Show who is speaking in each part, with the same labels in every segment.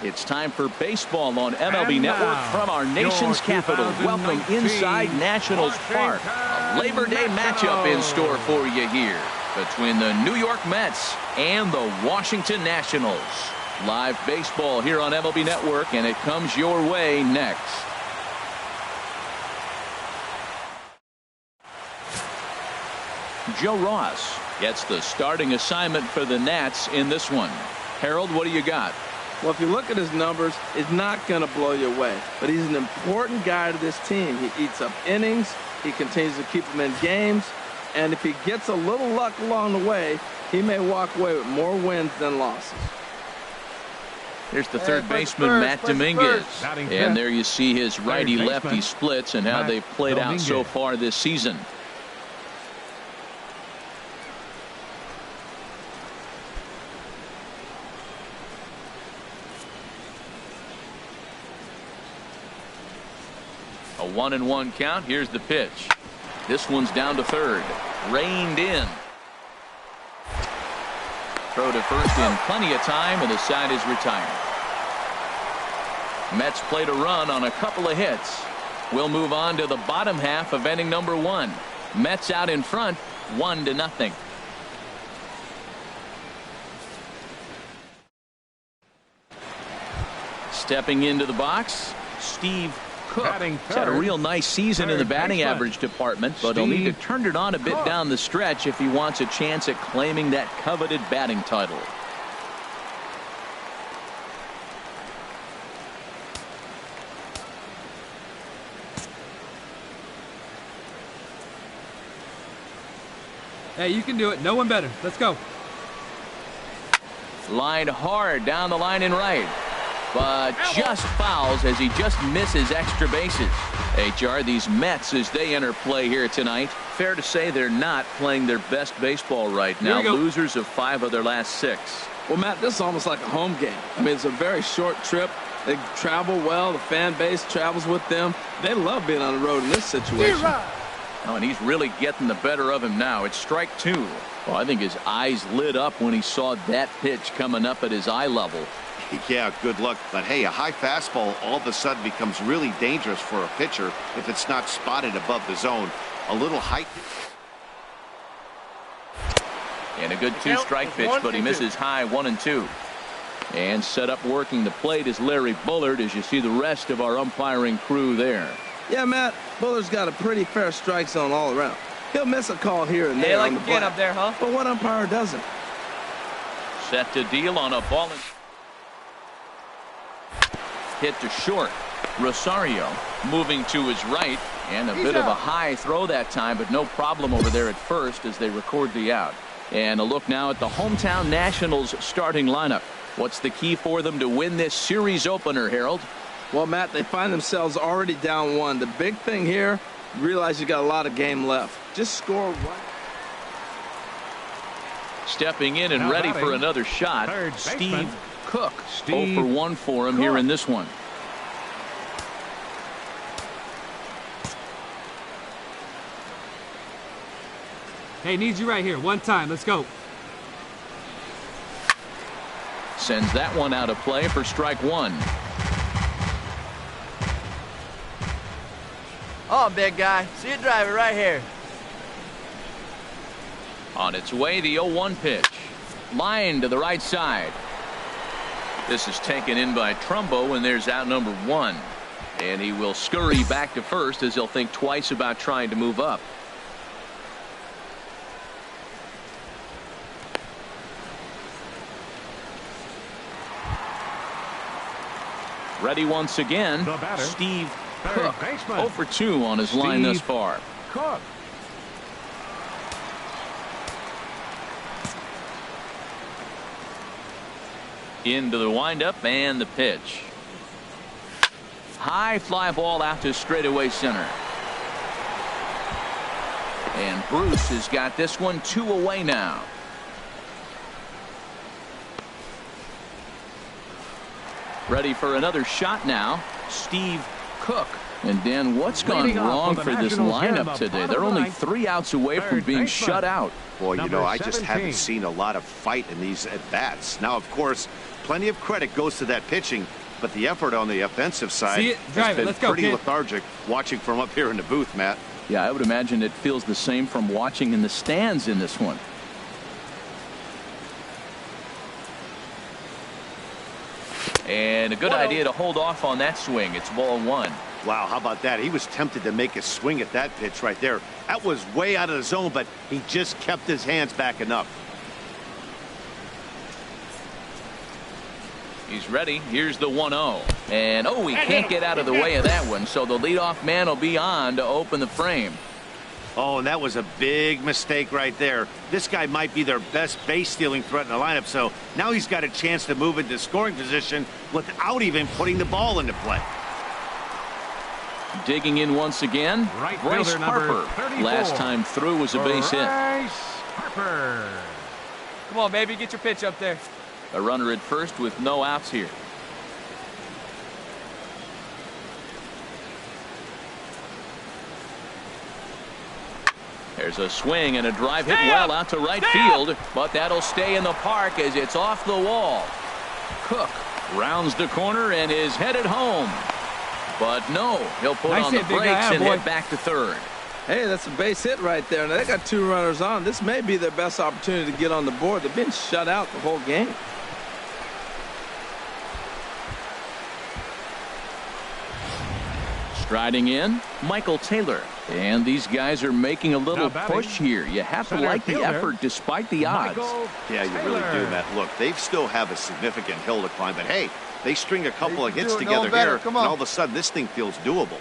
Speaker 1: It's time for baseball on MLB Network from our nation's capital. Welcome inside Nationals Park. A Labor Day matchup in store for you here between the New York Mets and the Washington Nationals. Live baseball here on MLB Network, and it comes your way next. Joe Ross gets the starting assignment for the Nats in this one. Harold, what do you got?
Speaker 2: Well, if you look at his numbers, it's not going to blow you away. But he's an important guy to this team. He eats up innings. He continues to keep them in games. And if he gets a little luck along the way, he may walk away with more wins than losses.
Speaker 1: Here's the third baseman, Matt Dominguez. And there you see his righty-lefty splits and how they've played out so far this season. A 1-1 count. Here's the pitch. This one's down to third. Reined in. Throw to first in plenty of time, and the side is retired. Mets played a run on a couple of hits. We'll move on to the bottom half of inning number 1. Mets out in front, 1-0. Stepping into the box, Steve Cook. He's had a real nice season in the batting average department, but he'll need to turn it on a bit down the stretch if he wants a chance at claiming that coveted batting title.
Speaker 3: Hey, you can do it. No one better. Let's go.
Speaker 1: Line hard down the line in right. But just fouls as he just misses extra bases. HR, these Mets, as they enter play here tonight, fair to say they're not playing their best baseball right now. Losers of 5 of their last 6.
Speaker 2: Well, Matt, this is almost like a home game. I mean, it's a very short trip. They travel well. The fan base travels with them. They love being on the road in this situation.
Speaker 1: Oh, and he's really getting the better of him now. It's strike 2. Well, I think his eyes lit up when he saw that pitch coming up at his eye level.
Speaker 4: Yeah, good luck. But hey, a high fastball all of a sudden becomes really dangerous for a pitcher if it's not spotted above the zone. A little height.
Speaker 1: And a good 2-strike pitch, but he misses high 1-2. And set up working the plate is Larry Bullard, as you see the rest of our umpiring crew there.
Speaker 2: Yeah, Matt, Bullard's got a pretty fair strike zone all around. He'll miss a call here and there.
Speaker 5: They like to get up there, huh?
Speaker 2: But what umpire doesn't?
Speaker 1: Set to deal on a ball. Hit to short. Rosario moving to his right, and a bit of a high throw that time, but no problem over there at first as they record the out. And a look now at the hometown Nationals starting lineup. What's the key for them to win this series opener, Harold?
Speaker 2: Well, Matt, they find themselves already down 1. The big thing here, realize you got a lot of game left. Just score one.
Speaker 1: Stepping in and ready for another shot, Steve Cook. 0 for 1 for him here in this one.
Speaker 3: Hey, needs you right here. One time. Let's go.
Speaker 1: Sends that one out of play for strike 1.
Speaker 5: Oh, big guy. See you drive it right here.
Speaker 1: On its way, the 0-1 pitch. Line to the right side. This is taken in by Trumbo, and there's out number 1. And he will scurry back to first as he'll think twice about trying to move up. Ready once again, Steve Cook. 0 for 2 on his line thus far.
Speaker 3: Cook.
Speaker 1: Into the windup and the pitch. high fly ball out to straightaway center. And Bruce has got this one 2 away now. Ready for another shot now, Steve Cook. And Dan, what's gone wrong for this lineup today? They're only 3 outs away from being shut out.
Speaker 4: Boy, you know, I just haven't seen a lot of fight in these at-bats. Now, of course, plenty of credit goes to that pitching, but the effort on the offensive side has been pretty lethargic watching from up here in the booth, Matt.
Speaker 1: Yeah, I would imagine it feels the same from watching in the stands in this one. And a good idea to hold off on that swing. It's ball 1.
Speaker 4: Wow, how about that? He was tempted to make a swing at that pitch right there. That was way out of the zone, but he just kept his hands back enough.
Speaker 1: He's ready. Here's the 1-0. And, he can't get out of the way of that one. So the leadoff man will be on to open the frame.
Speaker 4: Oh, and that was a big mistake right there. This guy might be their best base stealing threat in the lineup, so now he's got a chance to move into scoring position without even putting the ball into play.
Speaker 1: Digging in once again, Bryce Harper. Last time through was a base hit.
Speaker 5: Bryce Harper. Come on, baby, get your pitch up there.
Speaker 1: A runner at first with no outs here. There's a swing and a drive hit well out to right field, but that'll stay in the park as it's off the wall. Cook rounds the corner and is headed home. But no, he'll put on the brakes and head back to third.
Speaker 2: Hey, that's a base hit right there. Now, they got 2 runners on. This may be their best opportunity to get on the board. They've been shut out the whole game.
Speaker 1: Striding in, Michael Taylor. And these guys are making a little push here. You have to like the effort despite the odds.
Speaker 4: Yeah, you really do, Matt. Look, they still have a significant hill to climb, but hey, they string a couple of hits together here, and all of a sudden this thing feels doable.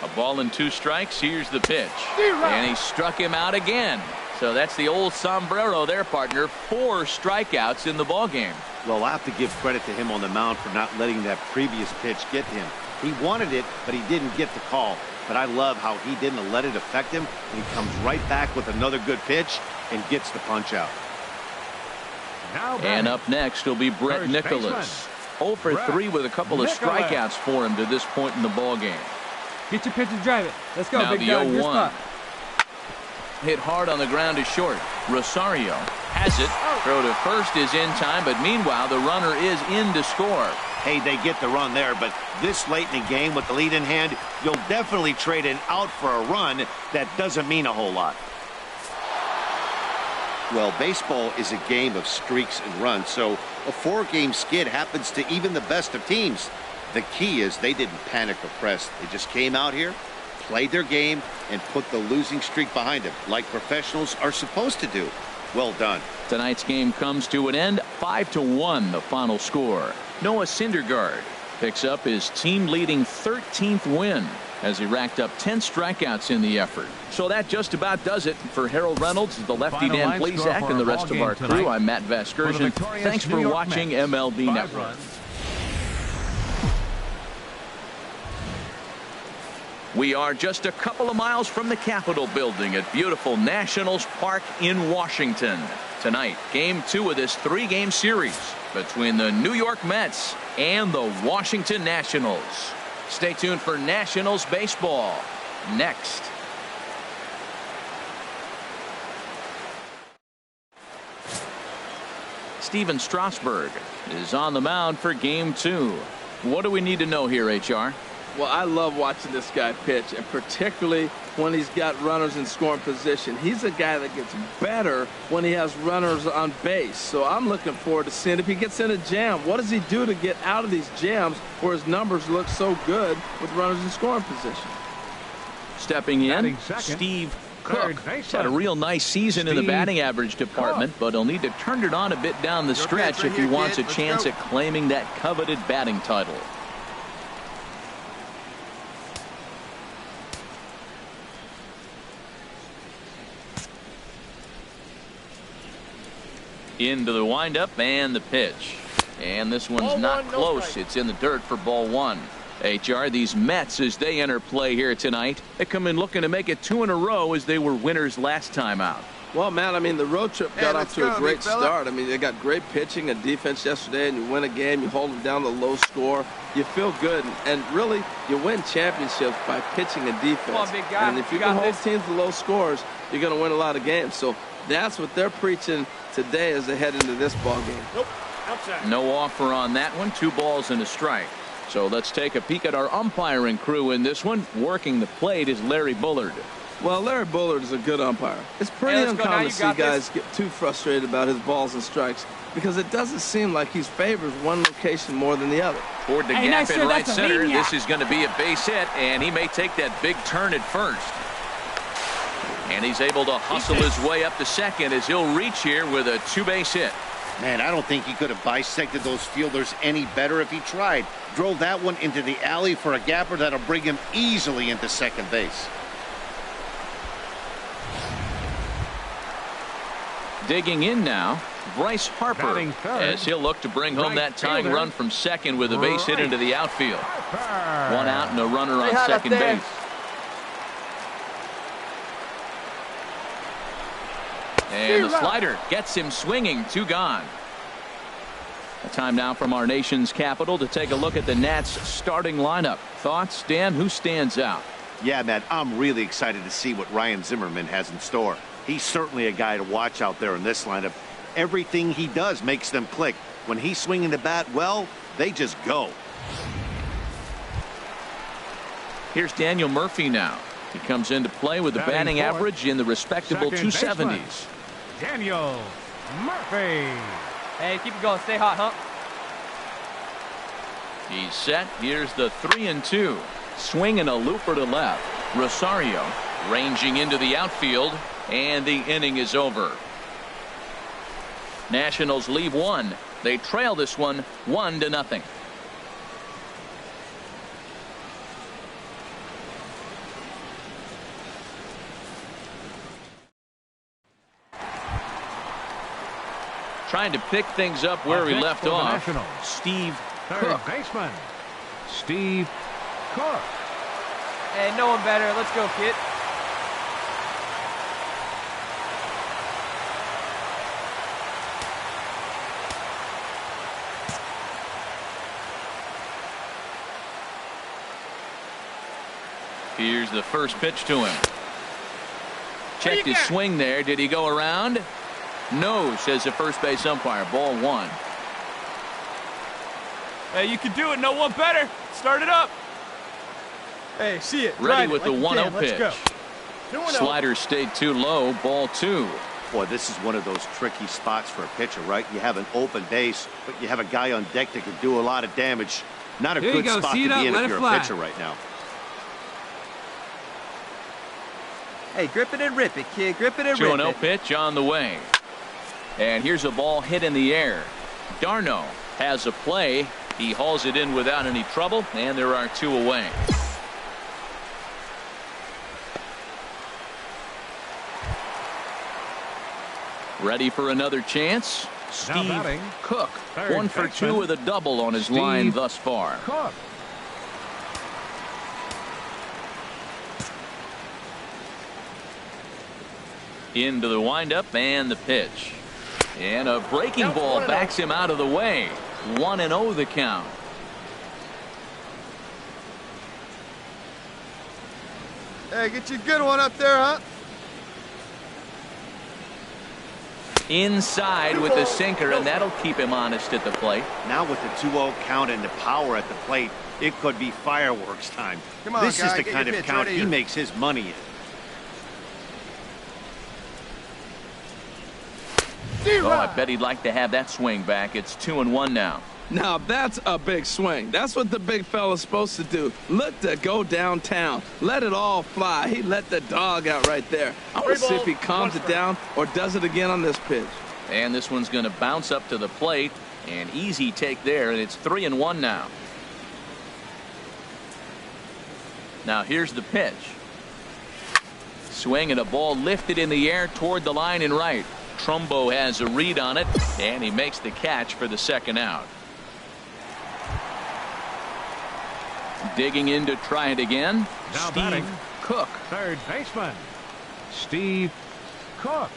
Speaker 1: A ball and 2 strikes. Here's the pitch. And he struck him out again. So that's the old sombrero there, partner. 4 strikeouts in the ballgame.
Speaker 4: Well, I have to give credit to him on the mound for not letting that previous pitch get to him. He wanted it, but he didn't get the call. But I love how he didn't let it affect him, and he comes right back with another good pitch and gets the punch out.
Speaker 1: And up next will be Brett Nicholas. 0 for 3 with a couple of strikeouts for him to this point in the ballgame.
Speaker 3: Get your pitch and drive it. Let's go,
Speaker 1: now
Speaker 3: big
Speaker 1: the
Speaker 3: guy.
Speaker 1: 0-1. Hit hard on the ground to short. Rosario has it. Throw to first is in time, but meanwhile the runner is in to score.
Speaker 4: Hey, they get the run there, but this late in the game with the lead in hand, you'll definitely trade an out for a run. That doesn't mean a whole lot. Well, baseball is a game of streaks and runs, so a 4-game skid happens to even the best of teams. The key is they didn't panic or press. They just came out here, played their game, and put the losing streak behind them, like professionals are supposed to do. Well done.
Speaker 1: Tonight's game comes to an end. 5-1 the final score. Noah Syndergaard picks up his team-leading 13th win as he racked up 10 strikeouts in the effort. So that just about does it for Harold Reynolds, the lefty Dan Plesac, and the rest of our crew. I'm Matt Vasgersian. Thanks for watching MLB Network. We are just a couple of miles from the Capitol building at beautiful Nationals Park in Washington. Tonight, Game 2 of this 3-game series between the New York Mets and the Washington Nationals. Stay tuned for Nationals baseball next. Steven Strasburg is on the mound for Game 2. What do we need to know here, HR?
Speaker 2: Well, I love watching this guy pitch, and particularly when he's got runners in scoring position. He's a guy that gets better when he has runners on base. So I'm looking forward to seeing if he gets in a jam. What does he do to get out of these jams where his numbers look so good with runners in scoring position?
Speaker 1: Stepping in, Steve Cook. He's had a real nice season in the batting average department, but he'll need to turn it on a bit down the stretch if he wants a chance at claiming that coveted batting title. Into the windup and the pitch. And this one's
Speaker 5: Ball
Speaker 1: not
Speaker 5: one, no
Speaker 1: close.
Speaker 5: strike.
Speaker 1: It's in the dirt for ball one. HR, these Mets, as they enter play here tonight, they come in looking to make it 2 in a row as they were winners last time out.
Speaker 2: Well, man, I mean, the road trip got off to a great
Speaker 5: big fella.
Speaker 2: start. I mean, they got great pitching and defense yesterday, and you win a game, you hold them down to low score. You feel good, and really, you win championships by pitching and defense.
Speaker 5: Come on, big guy.
Speaker 2: And if you
Speaker 5: You
Speaker 2: can
Speaker 5: got
Speaker 2: hold
Speaker 5: this.
Speaker 2: teams to low scores, you're going to win a lot of games. So that's what they're preaching today as they head into this ball game.
Speaker 5: Nope. Outside.
Speaker 1: No offer on that one. 2 balls and a strike. So let's take a peek at our umpiring crew in this one. Working the plate is Larry Bullard.
Speaker 2: Well, Larry Bullard is a good umpire. It's pretty
Speaker 5: Hey, let's go. Now
Speaker 2: uncommon
Speaker 5: you
Speaker 2: to see
Speaker 5: got
Speaker 2: guys
Speaker 5: this.
Speaker 2: get too frustrated about his balls and strikes because it doesn't seem like he favors one location more than the other.
Speaker 1: Toward the
Speaker 6: Hey,
Speaker 1: gap
Speaker 6: nice
Speaker 1: in
Speaker 6: throw.
Speaker 1: right
Speaker 6: That's a
Speaker 1: center.
Speaker 6: maniac.
Speaker 1: This is going to be a base hit, and he may take that big turn at first. And he's able to hustle his way up to second as he'll reach here with a 2-base hit.
Speaker 4: Man, I don't think he could have bisected those fielders any better if he tried. Drove that one into the alley for a gapper that'll bring him easily into second base.
Speaker 1: Digging in now, Bryce Harper,
Speaker 7: Batting third,
Speaker 1: as he'll look to bring home
Speaker 7: right
Speaker 1: that tying
Speaker 7: fielder,
Speaker 1: run from second with a base hit into the outfield.
Speaker 7: Harper.
Speaker 1: 1 out and a runner on
Speaker 5: Stay hot up
Speaker 1: second
Speaker 5: there.
Speaker 1: base. And the slider gets him swinging. 2 gone. A time now from our nation's capital to take a look at the Nats starting lineup. Thoughts, Dan? Who stands out?
Speaker 4: Yeah, man, I'm really excited to see what Ryan Zimmerman has in store. He's certainly a guy to watch out there in this lineup. Everything he does makes them click. When he's swinging the bat, well, they just go.
Speaker 1: Here's Daniel Murphy now. He comes into play with a
Speaker 7: Batting
Speaker 1: batting
Speaker 7: fourth,
Speaker 1: average in the respectable
Speaker 7: second
Speaker 1: 270s.
Speaker 7: baseman. Daniel Murphy.
Speaker 5: Hey, keep it going. Stay hot, huh?
Speaker 1: He's set. Here's the 3-2. Swing and a looper to left. Rosario ranging into the outfield, and the inning is over. Nationals leave 1. They trail this one 1-0. Trying to pick things up where we
Speaker 7: Up next
Speaker 1: left
Speaker 7: for the
Speaker 1: off.
Speaker 7: Nationals.
Speaker 1: Steve
Speaker 7: Third
Speaker 1: Cook.
Speaker 7: baseman, Steve Cook.
Speaker 5: Hey, no one better. Let's go, kid.
Speaker 1: Here's the first pitch to him. Checked
Speaker 5: you
Speaker 1: his
Speaker 5: got?
Speaker 1: swing there. Did he go around? No, says the first base umpire. Ball 1.
Speaker 5: Hey, you can do it. No one better. Start it up. Hey, see it.
Speaker 1: Ready
Speaker 5: Drive
Speaker 1: with
Speaker 5: it
Speaker 1: the
Speaker 5: like you
Speaker 1: 1-0
Speaker 5: can. Let's
Speaker 1: pitch.
Speaker 5: go. 2-0.
Speaker 1: Slider stayed too low. Ball 2.
Speaker 4: Boy, this is one of those tricky spots for a pitcher, right? You have an open base, but you have a guy on deck that can do a lot of damage. Not a
Speaker 3: Here you
Speaker 4: good
Speaker 3: go.
Speaker 4: spot
Speaker 3: See
Speaker 4: to
Speaker 3: it up,
Speaker 4: be in
Speaker 3: let
Speaker 4: if
Speaker 3: it
Speaker 4: you're
Speaker 3: fly.
Speaker 4: a pitcher right now.
Speaker 8: Hey, grip it and rip it, kid. Grip it and rip
Speaker 1: 2-0
Speaker 8: it.
Speaker 1: pitch on the way. And here's a ball hit in the air. Darno has a play. He hauls it in without any trouble, and there are 2 away. Ready for another chance? Steve
Speaker 7: batting,
Speaker 1: Cook.
Speaker 7: third
Speaker 1: 1 for 2
Speaker 7: baseman,
Speaker 1: with a double on his
Speaker 7: Steve
Speaker 1: line thus far.
Speaker 7: Cook.
Speaker 1: Into the windup and the pitch. And a breaking
Speaker 5: Now
Speaker 1: ball
Speaker 5: 1-0.
Speaker 1: backs him out of the way. 1-0 the count.
Speaker 8: Hey, get you a good one up there, huh?
Speaker 1: Inside with the sinker, and that'll keep him honest at the plate.
Speaker 4: Now with the 2-0 count and the power at the plate, it could be fireworks time.
Speaker 8: Come on,
Speaker 4: this is
Speaker 8: guy,
Speaker 4: the
Speaker 8: get
Speaker 4: kind
Speaker 8: your
Speaker 4: of
Speaker 8: pitch
Speaker 4: count
Speaker 8: right
Speaker 4: he
Speaker 8: here.
Speaker 4: makes his money in.
Speaker 1: Oh, I bet he'd like to have that swing back. It's 2-1 now.
Speaker 2: Now that's a big swing. That's what the big fella's supposed to do. Look to go downtown. Let it all fly. He let the dog out right there. I want to see if he calms it down or does it again on this pitch.
Speaker 1: And this one's going to bounce up to the plate. An easy take there, and it's 3-1 now. Now here's the pitch. Swing and a ball lifted in the air toward the line and right. Trumbo has a read on it, and he makes the catch for the second out. Digging in to try it again.
Speaker 7: Now
Speaker 1: Steve
Speaker 7: batting,
Speaker 1: Cook.
Speaker 7: third baseman, Steve Cook.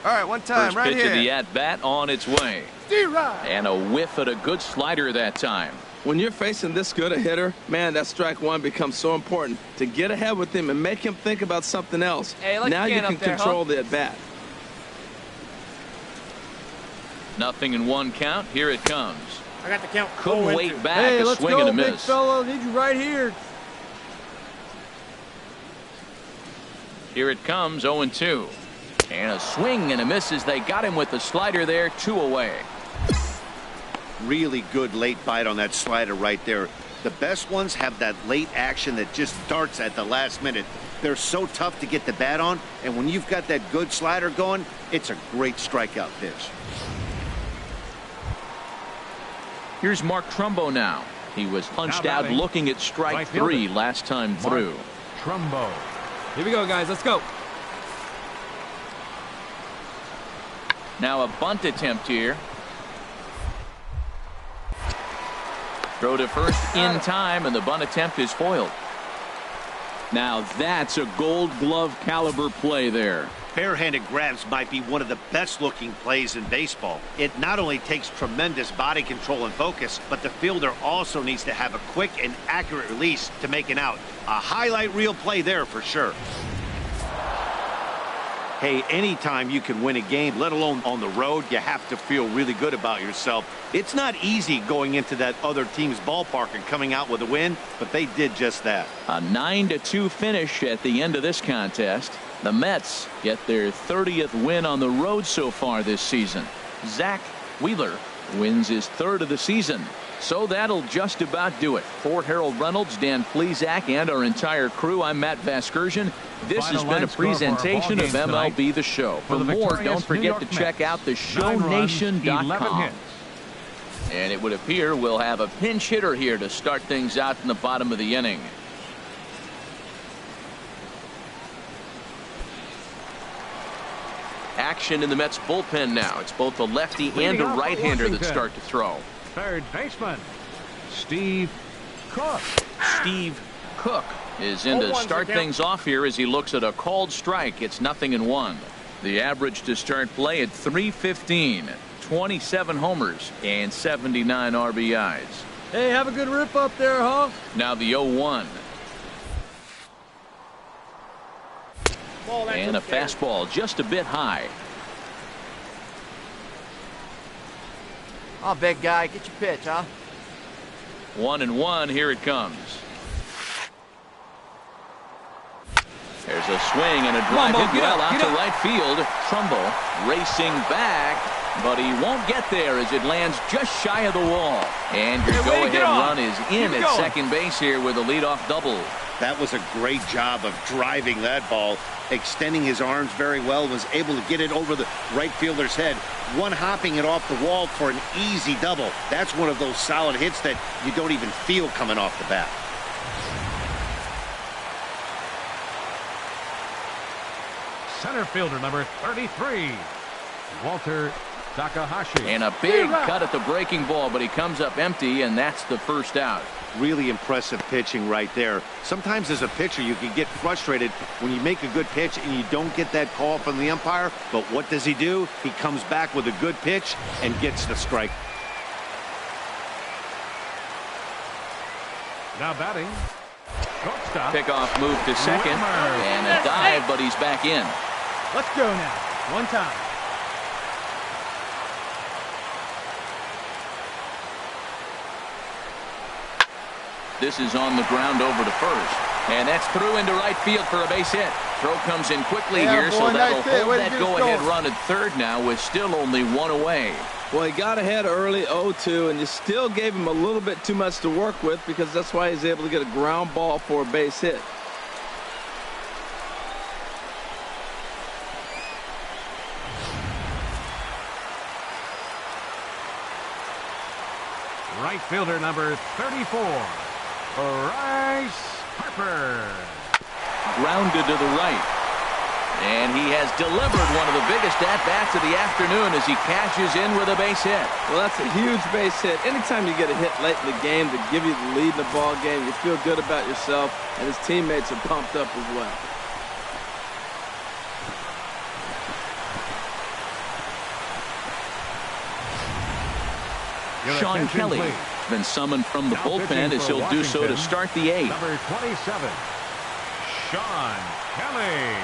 Speaker 8: All right, one time,
Speaker 1: First
Speaker 8: right
Speaker 1: pitch
Speaker 8: here.
Speaker 1: of the at-bat on its way. And a whiff at a good slider that time.
Speaker 2: When you're facing this good a hitter, man, that strike one becomes so important to get ahead with him and make him think about something else.
Speaker 5: Hey, like
Speaker 2: now
Speaker 5: you
Speaker 2: you
Speaker 5: can
Speaker 2: can
Speaker 5: up there,
Speaker 2: control the at-bat.
Speaker 1: Nothing in one count. Here it comes.
Speaker 6: I got the count.
Speaker 1: Couldn't wait back.
Speaker 6: Hey,
Speaker 1: A
Speaker 6: let's
Speaker 1: swing
Speaker 6: go,
Speaker 1: and a
Speaker 6: big
Speaker 1: miss.
Speaker 6: fella. Need you right here.
Speaker 1: Here it comes, 0-2. And a swing and a miss as they got him with the slider there, 2 away.
Speaker 4: Really good late bite on that slider right there. The best ones have that late action that just darts at the last minute. They're so tough to get the bat on, and when you've got that good slider going, it's a great strikeout pitch.
Speaker 1: Here's Mark Trumbo now. He was punched
Speaker 7: Now
Speaker 1: out
Speaker 7: batting,
Speaker 1: looking at strike
Speaker 7: right
Speaker 1: 3
Speaker 7: fielder,
Speaker 1: last time
Speaker 7: Mark
Speaker 1: through.
Speaker 7: Trumbo.
Speaker 3: Here we go, guys. Let's go.
Speaker 1: Now a bunt attempt here. Throw to first in time, and the bunt attempt is foiled. Now that's a Gold Glove caliber play there.
Speaker 4: Barehanded grabs might be one of the best looking plays in baseball. It not only takes tremendous body control and focus, but the fielder also needs to have a quick and accurate release to make an out. A highlight reel play there for sure. Hey, anytime you can win a game, let alone on the road, you have to feel really good about yourself. It's not easy going into that other team's ballpark and coming out with a win, but they did just that.
Speaker 1: A 9-2 finish at the end of this contest. The Mets get their 30th win on the road so far this season. Zach Wheeler wins his 3rd of the season. So that'll just about do it. For Harold Reynolds, Dan Plesac, and our entire crew, I'm Matt Vasgersian. This has been a presentation of MLB The Show. For more, don't forget to check out theshownation.com. And it would appear we'll have a pinch hitter here to start things out in the bottom of the inning. Action in the Mets bullpen now. It's both a lefty and a right-hander that start to throw.
Speaker 7: Third baseman, Steve Cook.
Speaker 1: Steve Cook is in to start things off here as he looks at a called strike. It's 0-1. The average to start play at .315. 27 homers and 79 RBIs.
Speaker 6: Hey, have a good rip up there, huh?
Speaker 1: Now the 0-1. And a fastball just a bit high.
Speaker 8: Oh, big guy, get your pitch, huh?
Speaker 1: 1-1. Here it comes. There's a swing and a drive hit well out to right field. Trumbo racing back, but he won't get there as it lands just shy of the wall. And your go-ahead run is in at second base here with a leadoff double.
Speaker 4: That was a great job of driving that ball, extending his arms very well, was able to get it over the right fielder's head, one-hopping it off the wall for an easy double. That's one of those solid hits that you don't even feel coming off the bat.
Speaker 7: Center fielder number 33, Walter Takahashi.
Speaker 1: And a big cut at the breaking ball, but he comes up empty, and that's the first out.
Speaker 4: Really impressive pitching right there. Sometimes as a pitcher you can get frustrated when you make a good pitch and you don't get that call from the umpire, but what does he do? He comes back with a good pitch and gets the strike.
Speaker 7: Now batting, shortstop.
Speaker 1: Pickoff move to second, and a dive, but he's back in.
Speaker 6: Let's go now. One time.
Speaker 1: This is on the ground over to first. And that's through into right field for a base hit. Throw comes in quickly here, so that'll hold that go-ahead run at third now with still only one away.
Speaker 2: Well, he got ahead early, 0-2, and you still gave him a little bit too much to work with because that's why he's able to get a ground ball for a base hit.
Speaker 7: Right fielder number 34, Bryce Harper.
Speaker 1: Grounded to the right. And he has delivered one of the biggest at-bats of the afternoon as he cashes in with a base hit.
Speaker 2: Well, that's a huge base hit. Anytime you get a hit late in the game to give you the lead in the ball game, you feel good about yourself, and his teammates are pumped up as well.
Speaker 1: Sean Kelly has been summoned from the bullpen as he'll do so to start the eighth.
Speaker 7: Number 27, Sean Kelly.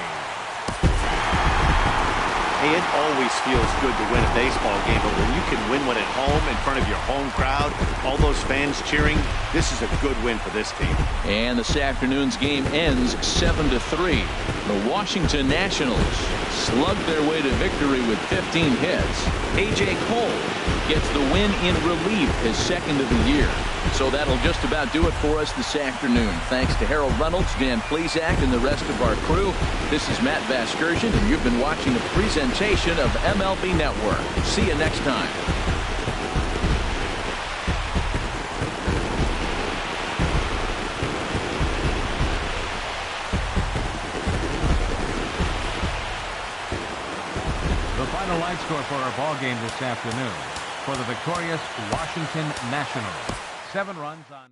Speaker 4: Hey, it always feels good to win a baseball game, but when you can win one at home in front of your home crowd, all those fans cheering, this is a good win for this team.
Speaker 1: And this afternoon's game ends 7-3. The Washington Nationals slugged their way to victory with 15 hits. A.J. Cole gets the win in relief, his second of the year. So that'll just about do it for us this afternoon. Thanks to Harold Reynolds, Dan Plesac, and the rest of our crew. This is Matt Vasgersian, and you've been watching a presentation of MLB Network. See you next time.
Speaker 7: The final line score for our ball game this afternoon. For the victorious Washington Nationals, 7 runs on...